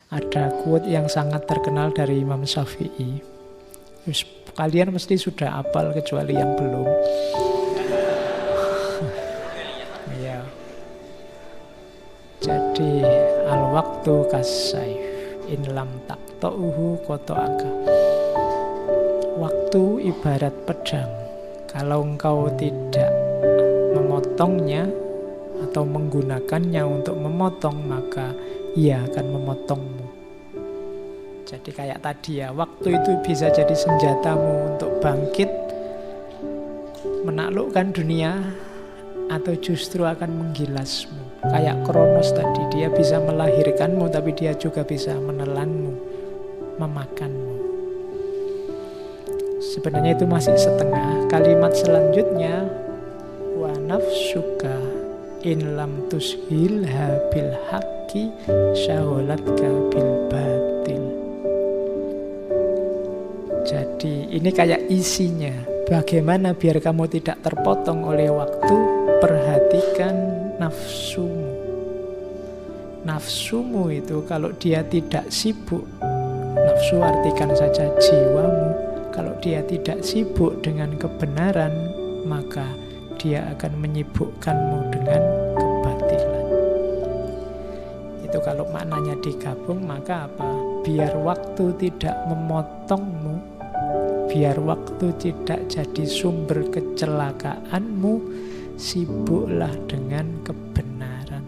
Ada quote yang sangat terkenal dari Imam Syafi'i. Kalian mesti sudah hafal kecuali yang belum. Ya. Jadi al-waqtu kas-saif in lam taqta'uhu qata'aka. Waktu ibarat pedang. Kalau engkau tidak memotongnya atau menggunakannya untuk memotong, maka ia akan memotongmu. Jadi kayak tadi ya, waktu itu bisa jadi senjatamu untuk bangkit, menaklukkan dunia, atau justru akan menggilasmu. Kayak Kronos tadi, dia bisa melahirkanmu, tapi dia juga bisa menelanmu, memakanmu. Sebenarnya itu masih setengah. Kalimat selanjutnya, wa nafsuka in lam tushilha bil haqqi syaholatka bil batil. Jadi ini kayak isinya. Bagaimana biar kamu tidak terpotong oleh waktu? Perhatikan nafsumu. Nafsumu itu kalau dia tidak sibuk, nafsu artikan saja jiwamu. Kalau dia tidak sibuk dengan kebenaran, maka dia akan menyibukkanmu dengan kebatilan. Itu kalau maknanya digabung, maka apa? Biar waktu tidak memotongmu, biar waktu tidak jadi sumber kecelakaanmu, sibuklah dengan kebenaran.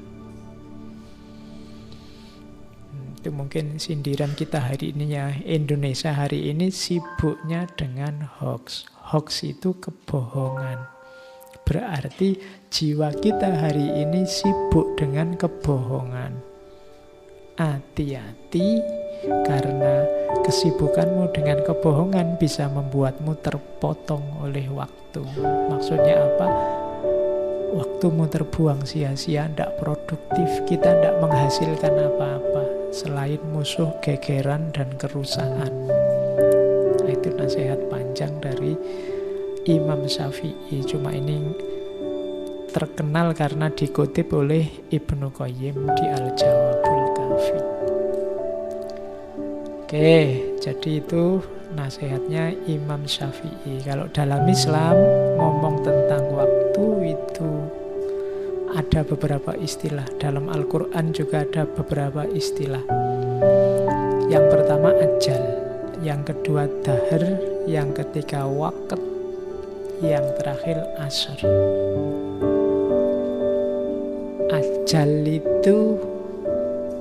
Itu mungkin sindiran kita hari ini ya. Indonesia hari ini sibuknya dengan hoax. Hoax itu kebohongan. Berarti jiwa kita hari ini sibuk dengan kebohongan. Hati-hati, karena kesibukanmu dengan kebohongan bisa membuatmu terpotong oleh waktu. Maksudnya apa? Waktumu terbuang sia-sia, tidak produktif, kita tidak menghasilkan apa-apa selain musuh, gegeran, dan kerusakan. Nah, itu nasihat panjang dari Imam Syafi'i. Cuma ini terkenal karena dikutip oleh Ibnu Qayyim di Al-Jawabul Kafi. Oke, jadi itu nasihatnya Imam Syafi'i. Kalau dalam Islam ngomong tentang waktu itu ada beberapa istilah. Dalam Al-Quran juga ada beberapa istilah. Yang pertama ajal, yang kedua dahar, yang ketiga waqt, yang terakhir asr. Ajal itu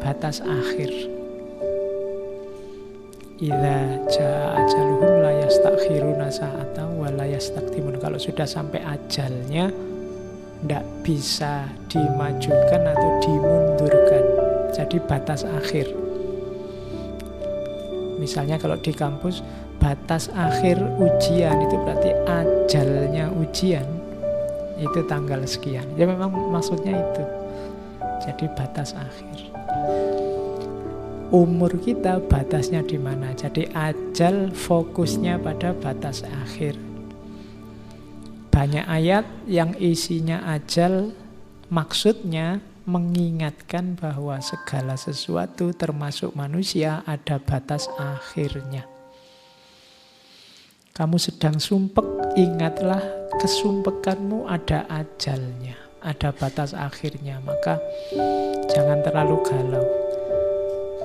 batas akhir. Idza jaa ajaluhum la yastakhiruna sa'atan wa la yastaqdimun. Kalau sudah sampai ajalnya, tidak bisa dimajukan atau dimundurkan. Jadi batas akhir. Misalnya kalau di kampus, batas akhir ujian itu berarti ajalnya ujian itu tanggal sekian. Ya memang maksudnya itu. Jadi batas akhir. Umur kita batasnya di mana? Jadi ajal fokusnya pada batas akhir. Banyak ayat yang isinya ajal, maksudnya mengingatkan bahwa segala sesuatu termasuk manusia ada batas akhirnya. Kamu sedang sumpek, ingatlah kesumpekanmu ada ajalnya, ada batas akhirnya. Maka jangan terlalu galau.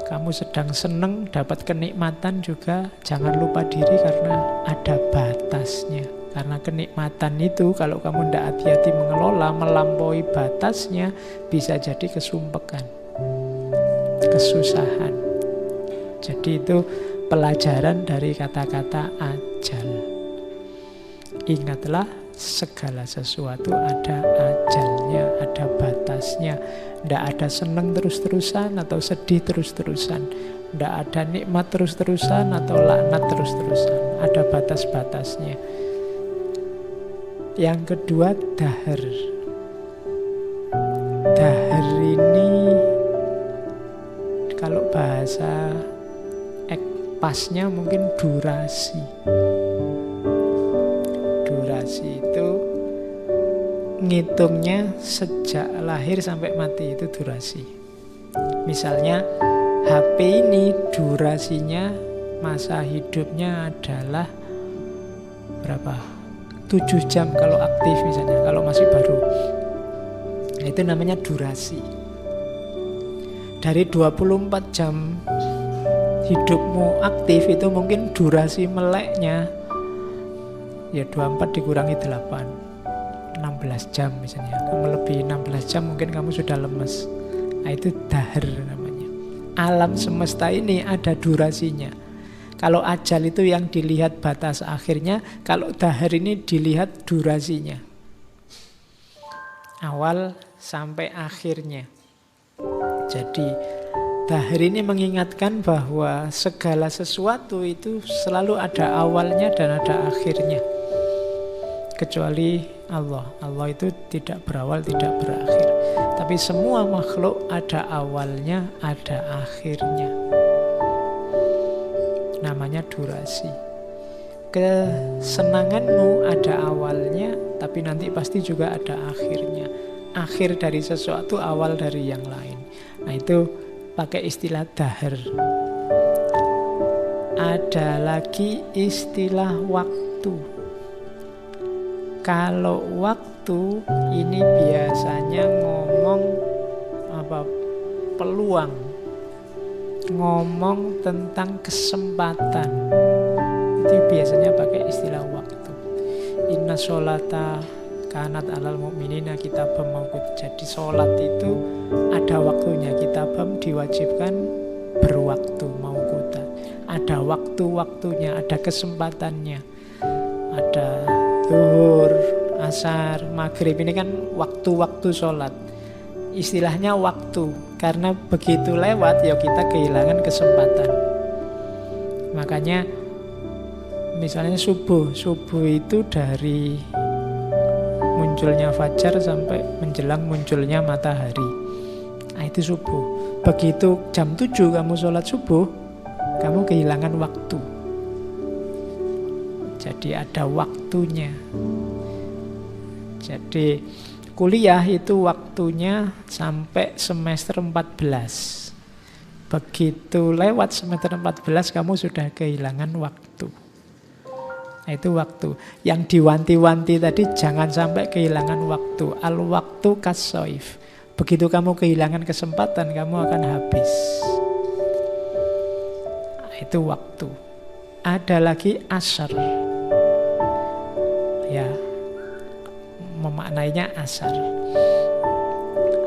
Kamu sedang seneng, dapat kenikmatan juga, jangan lupa diri karena ada batasnya. Karena kenikmatan itu kalau kamu tidak hati-hati mengelola, melampaui batasnya, bisa jadi kesumpekan, kesusahan. Jadi itu pelajaran dari kata-kata ajal. Ingatlah segala sesuatu ada ajalnya, ada batasnya. Tidak ada senang terus-terusan atau sedih terus-terusan. Tidak ada nikmat terus-terusan atau laknat terus-terusan. Ada batas-batasnya. Yang kedua, dahar. Dahar ini kalau bahasa pasnya mungkin durasi. Durasi itu ngitungnya sejak lahir sampai mati, itu durasi. Misalnya HP ini durasinya, masa hidupnya adalah berapa? 7 jam kalau aktif misalnya, kalau masih baru. Nah, itu namanya durasi. Dari 24 jam hidupmu aktif itu mungkin durasi meleknya ya 24 dikurangi 8, 16 jam misalnya. Kamu lebih 16 jam mungkin kamu sudah lemes. Nah, itu dahar namanya. Alam semesta ini ada durasinya. Kalau ajal itu yang dilihat batas akhirnya, kalau dahar ini dilihat durasinya. Awal sampai akhirnya. Jadi dahar ini mengingatkan bahwa segala sesuatu itu selalu ada awalnya dan ada akhirnya. Kecuali Allah. Allah itu tidak berawal, tidak berakhir. Tapi semua makhluk ada awalnya, ada akhirnya. Namanya durasi. Kesenanganmu ada awalnya, tapi nanti pasti juga ada akhirnya. Akhir dari sesuatu, awal dari yang lain. Nah, itu pakai istilah dahar. Ada lagi istilah waktu. Kalau waktu ini biasanya ngomong peluang, ngomong tentang kesempatan. Itu biasanya pakai istilah waktu. Inna sholata kanat alal mu'minina kitabam mawqut. Jadi sholat itu ada waktunya. Kitabam diwajibkan berwaktu mawqutan. Ada waktu-waktunya, ada kesempatannya. Ada zuhur, asar, maghrib. Ini kan waktu-waktu sholat. Istilahnya waktu. Karena begitu lewat ya kita kehilangan kesempatan. Makanya misalnya subuh itu dari munculnya fajar sampai menjelang munculnya matahari. Nah, itu subuh. Begitu jam 7 kamu sholat subuh, kamu kehilangan waktu. Jadi ada waktunya. Jadi kuliah itu waktunya sampai semester 14. Begitu lewat semester 14 kamu sudah kehilangan waktu. Nah, itu waktu. Yang diwanti-wanti tadi jangan sampai kehilangan waktu. Al-waktu kas-soif. Begitu kamu kehilangan kesempatan, kamu akan habis. Nah, itu waktu. Ada lagi asar. Ya, memaknainya asar.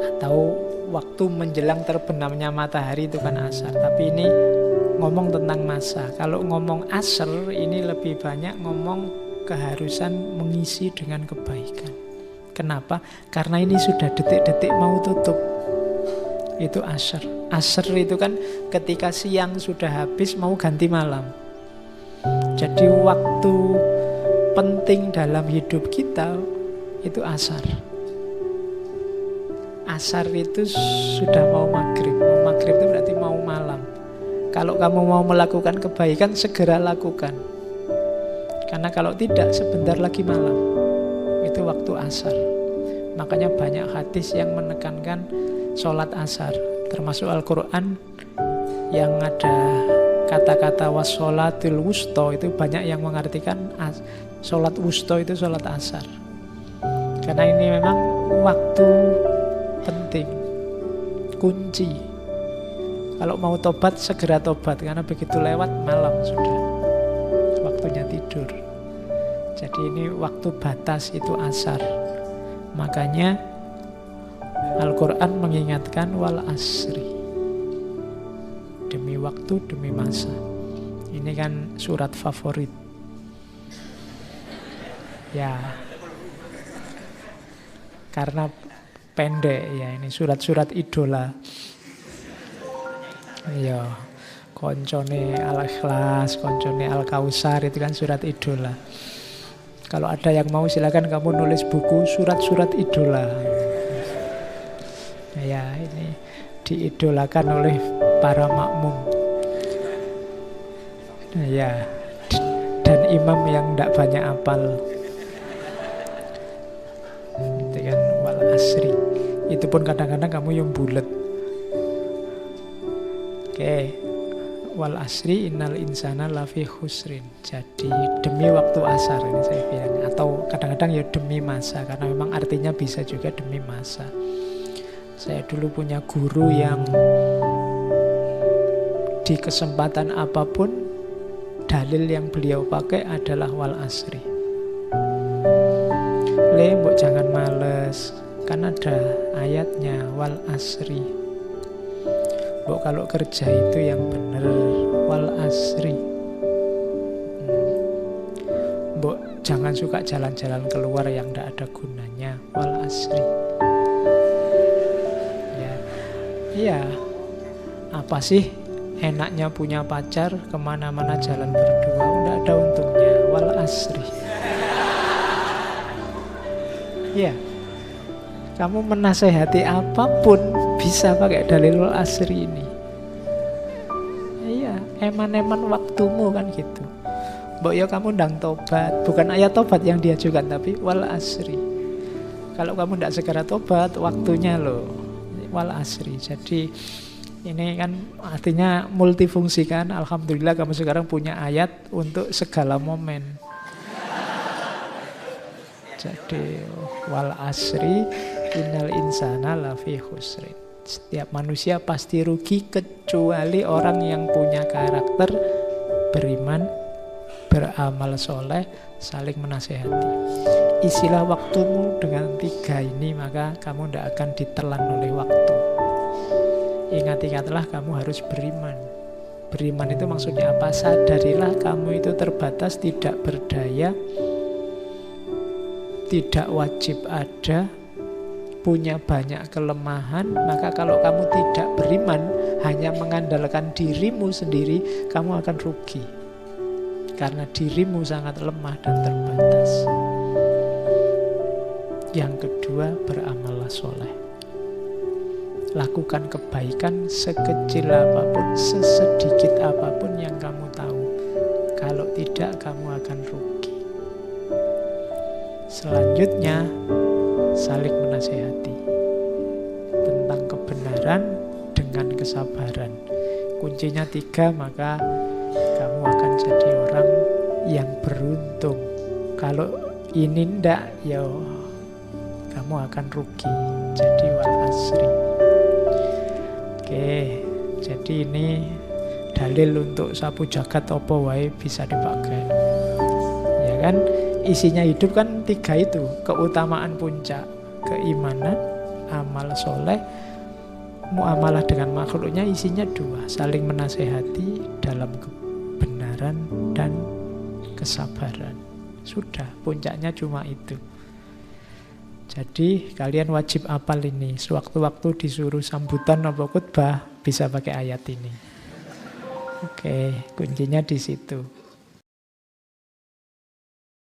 Atau waktu menjelang terbenamnya matahari itu kan asar. Tapi ini ngomong tentang masa. Kalau ngomong asar ini lebih banyak ngomong keharusan mengisi dengan kebaikan. Kenapa? Karena ini sudah detik-detik mau tutup. Itu asar. Asar itu kan ketika siang sudah habis mau ganti malam. Jadi waktu penting dalam hidup kita itu asar. Asar itu sudah mau maghrib. Mau maghrib itu berarti mau malam. Kalau kamu mau melakukan kebaikan, segera lakukan. Karena kalau tidak, sebentar lagi malam. Itu waktu asar. Makanya banyak hadis yang menekankan sholat asar. Termasuk Al-Quran yang ada kata-kata wassolatul wusto, itu banyak yang mengartikan sholat wusto itu sholat asar. Karena ini memang waktu penting, kunci. Kalau mau tobat, segera tobat. Karena begitu lewat, malam sudah. Waktunya tidur. Jadi ini waktu batas itu asar. Makanya Al-Quran mengingatkan wal asri. Demi waktu, demi masa. Ini kan surat favorit. Ya. Karena pendek ya, ini surat-surat idola. Iya, koncone Al-Ikhlas, koncone Al-Kausar itu kan surat idola. Kalau ada yang mau silakan kamu nulis buku surat-surat idola. Ya, ini diidolakan oleh para makmum. Ya, dan imam yang tidak banyak hafal. Itu kan wal asri. Itu pun kadang-kadang kamu yang bulet. Oke. Wal asri innal insana lafi khusrin. Jadi demi waktu asar ini saya bilang. Atau kadang-kadang ya demi masa. Karena memang artinya bisa juga demi masa. Saya dulu punya guru yang di kesempatan apapun dalil yang beliau pakai adalah wal asri. Mbok jangan males. Kan ada ayatnya wal asri. Mbok kalau kerja itu yang benar wal asri. Mbok jangan suka jalan-jalan keluar yang tidak ada gunanya wal asri. Ya, iya. Apa sih enaknya punya pacar kemana-mana jalan berdua? Tidak ada untungnya wal asri. Ya, kamu menasehati apapun bisa pakai dalil wal asri ini. Iya, eman-eman waktumu kan gitu. Mbok ya kamu ndang tobat, bukan ayat tobat yang diajukan tapi wal asri. Kalau kamu tidak segera tobat, waktunya loh wal asri. Jadi ini kan artinya multifungsi kan. Alhamdulillah kamu sekarang punya ayat untuk segala momen. Jadi wal asri innal insana lafi khusrin. Setiap manusia pasti rugi kecuali orang yang punya karakter beriman, beramal soleh, saling menasehati. Isilah waktumu dengan 3 ini, maka kamu tidak akan ditelan oleh waktu. Ingat-ingatlah kamu harus beriman. Beriman itu maksudnya apa? Sadarilah kamu itu terbatas, tidak berdaya, tidak wajib ada, punya banyak kelemahan. Maka kalau kamu tidak beriman, hanya mengandalkan dirimu sendiri, kamu akan rugi. Karena dirimu sangat lemah dan terbatas. Yang kedua, beramallah soleh. Lakukan kebaikan sekecil apapun, sesedikit apapun yang kamu tahu. Kalau tidak, kamu akan rugi. Selanjutnya, saling menasehati tentang kebenaran dengan kesabaran. Kuncinya 3, maka kamu akan jadi orang yang beruntung. Kalau ini ndak, ya kamu akan rugi. Jadi wal asri. Oke, jadi ini dalil untuk sapu jagat opo wae bisa dipakai. Ya kan? Isinya hidup kan 3 itu. Keutamaan puncak, keimanan, amal soleh, muamalah dengan makhluknya isinya 2. Saling menasehati dalam kebenaran dan kesabaran. Sudah, puncaknya cuma itu. Jadi kalian wajib hafal ini. Sewaktu-waktu disuruh sambutan atau khutbah bisa pakai ayat ini. Oke, kuncinya di situ.